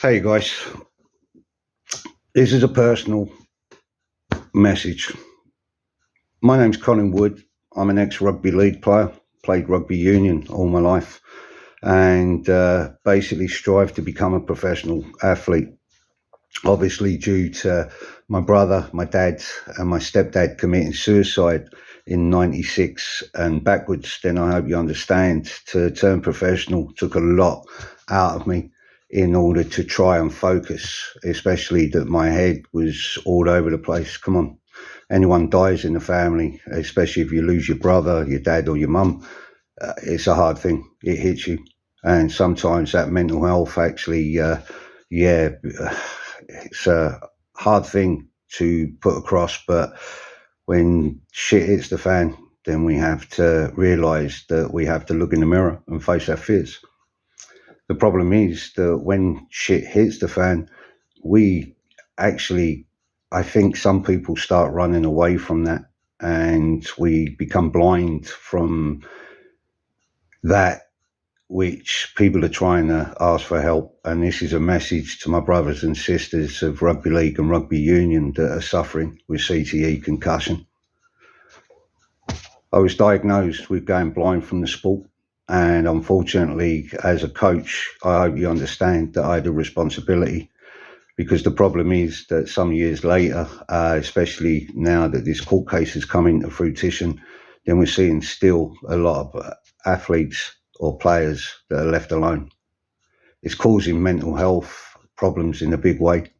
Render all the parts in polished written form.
Hey guys, this is a personal message. My name's Colin Wood. I'm an ex-rugby league player, played rugby union all my life, and basically strive to become a professional athlete. Obviously, due to my brother, my dad, and my stepdad committing suicide in '96 and backwards, then I hope you understand, to turn professional took a lot out of me in order to try and focus, especially that my head was all over the place. Come on, anyone dies in the family, especially if you lose your brother, your dad, or your mum, it's a hard thing. It hits you. And sometimes that mental health actually, it's a hard thing to put across, but when shit hits the fan, then we have to realize that we have to look in the mirror and face our fears. The problem is that when shit hits the fan, we actually, I think some people start running away from that and we become blind from that which people are trying to ask for help. And this is a message to my brothers and sisters of rugby league and rugby union that are suffering with CTE concussion. I was diagnosed with going blind from the sport. And unfortunately, as a coach, I hope you understand that I had a responsibility, because the problem is that some years later, especially now that this court case has come into fruition, then we're seeing still a lot of athletes or players that are left alone. It's causing mental health problems in a big way.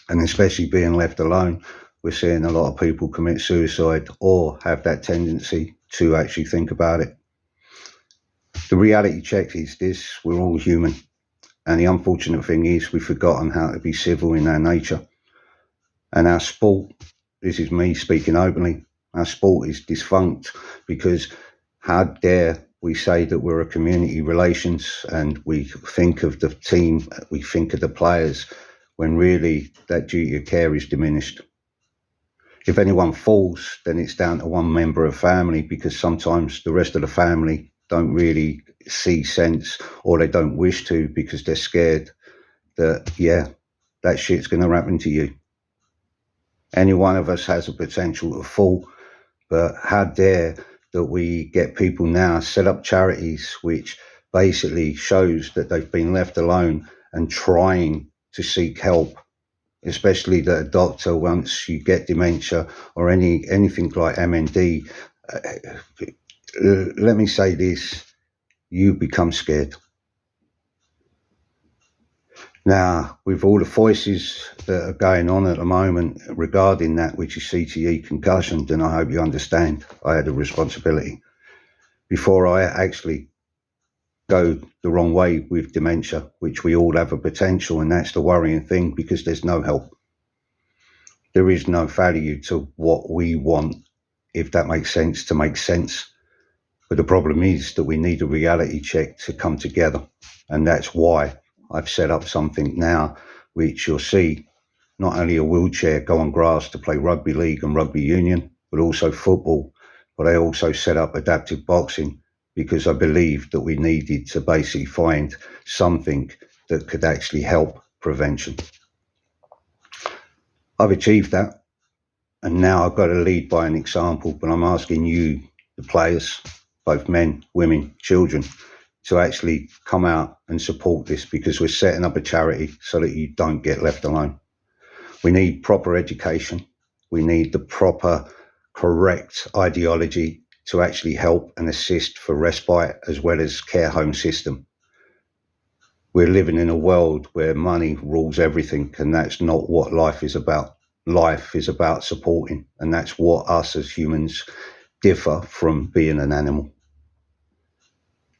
And especially being left alone, we're seeing a lot of people commit suicide or have that tendency to actually think about it. The reality check is this: we're all human. And the unfortunate thing is we've forgotten how to be civil in our nature. And our sport, this is me speaking openly, our sport is defunct because how dare we say that we're a community relations and we think of the team, we think of the players, when really that duty of care is diminished. If anyone falls, then it's down to one member of family, because sometimes the rest of the family don't really see sense, or they don't wish to because they're scared that, that shit's going to happen to you. Any one of us has a potential to fall, but how dare that we get people now set up charities which basically shows that they've been left alone and trying to seek help, especially that a doctor, once you get dementia or anything like MND, let me say this, you become scared. Now, with all the voices that are going on at the moment regarding that, which is CTE concussion, then I hope you understand I had a responsibility before I actually go the wrong way with dementia, which we all have a potential, and that's the worrying thing, because there's no help. There is no value to what we want, if that makes sense, to make sense. But the problem is that we need a reality check to come together. And that's why I've set up something now, which you'll see not only a wheelchair go on grass to play rugby league and rugby union, but also football. But I also set up adaptive boxing because I believed that we needed to basically find something that could actually help prevention. I've achieved that. And now I've got to lead by an example, but I'm asking you, the players, both men, women, children, to actually come out and support this, because we're setting up a charity so that you don't get left alone. We need proper education. We need the proper, correct ideology to actually help and assist for respite as well as care home system. We're living in a world where money rules everything, and that's not what life is about. Life is about supporting, and that's what us as humans differ from being an animal.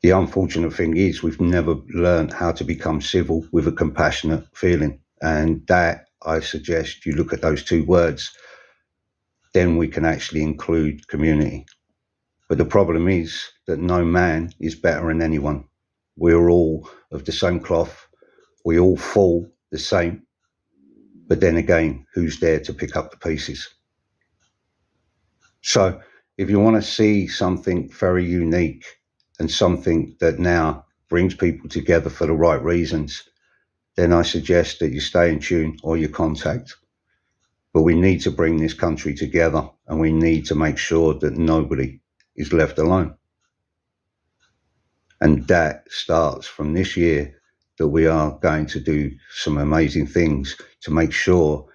The unfortunate thing is we've never learned how to become civil with a compassionate feeling, and that, I suggest you look at those two words, then we can actually include community. But the problem is that no man is better than anyone. We're all of the same cloth. We all fall the same. But then again, who's there to pick up the pieces? So if you want to see something very unique and something that now brings people together for the right reasons, then I suggest that you stay in tune or you contact. But we need to bring this country together, and we need to make sure that nobody is left alone. And that starts from this year, that we are going to do some amazing things to make sure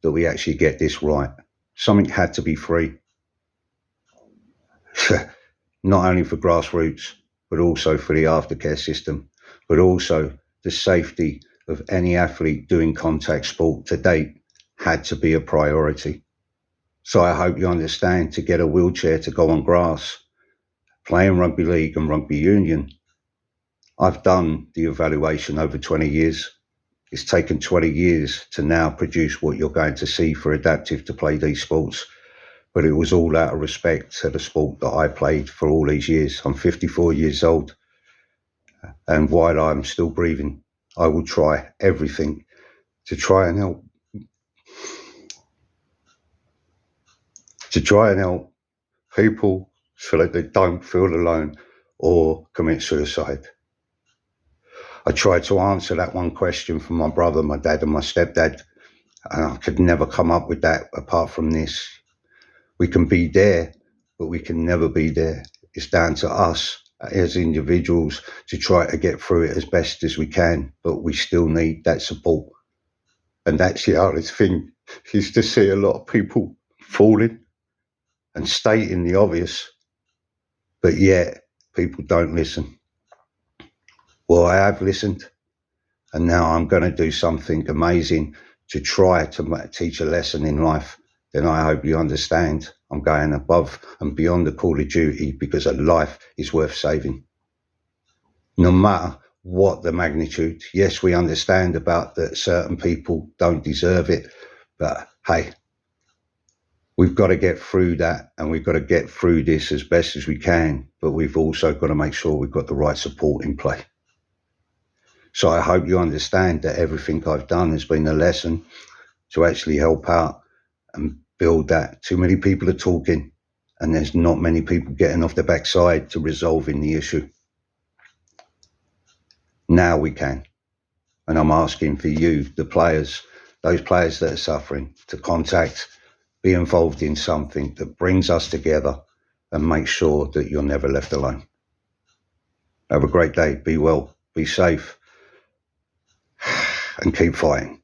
that we actually get this right. Something had to be free, not only for grassroots, but also for the aftercare system, but also the safety of any athlete doing contact sport to date had to be a priority. So I hope you understand, to get a wheelchair to go on grass, playing rugby league and rugby union, I've done the evaluation over 20 years. It's taken 20 years to now produce what you're going to see for adaptive to play these sports. But it was all out of respect to the sport that I played for all these years. I'm 54 years old. And while I'm still breathing, I will try everything to try and help people so that they don't feel alone or commit suicide. I tried to answer that one question from my brother, my dad, and my stepdad, and I could never come up with that apart from this. We can be there, but we can never be there. It's down to us as individuals to try to get through it as best as we can, but we still need that support. And that's the hardest thing, is to see a lot of people falling and stating the obvious, but yet people don't listen. Well, I have listened, and now I'm going to do something amazing to try to teach a lesson in life. Then I hope you understand I'm going above and beyond the call of duty, because a life is worth saving. No matter what the magnitude. Yes, we understand about that certain people don't deserve it, but hey, we've got to get through that, and we've got to get through this as best as we can, but we've also got to make sure we've got the right support in play. So I hope you understand that everything I've done has been a lesson to actually help out and build that. Too many people are talking, and there's not many people getting off the backside to resolving the issue. Now we can. And I'm asking for you, the players, those players that are suffering, to contact, be involved in something that brings us together, and make sure that you're never left alone. Have a great day. Be well, be safe, and keep fighting.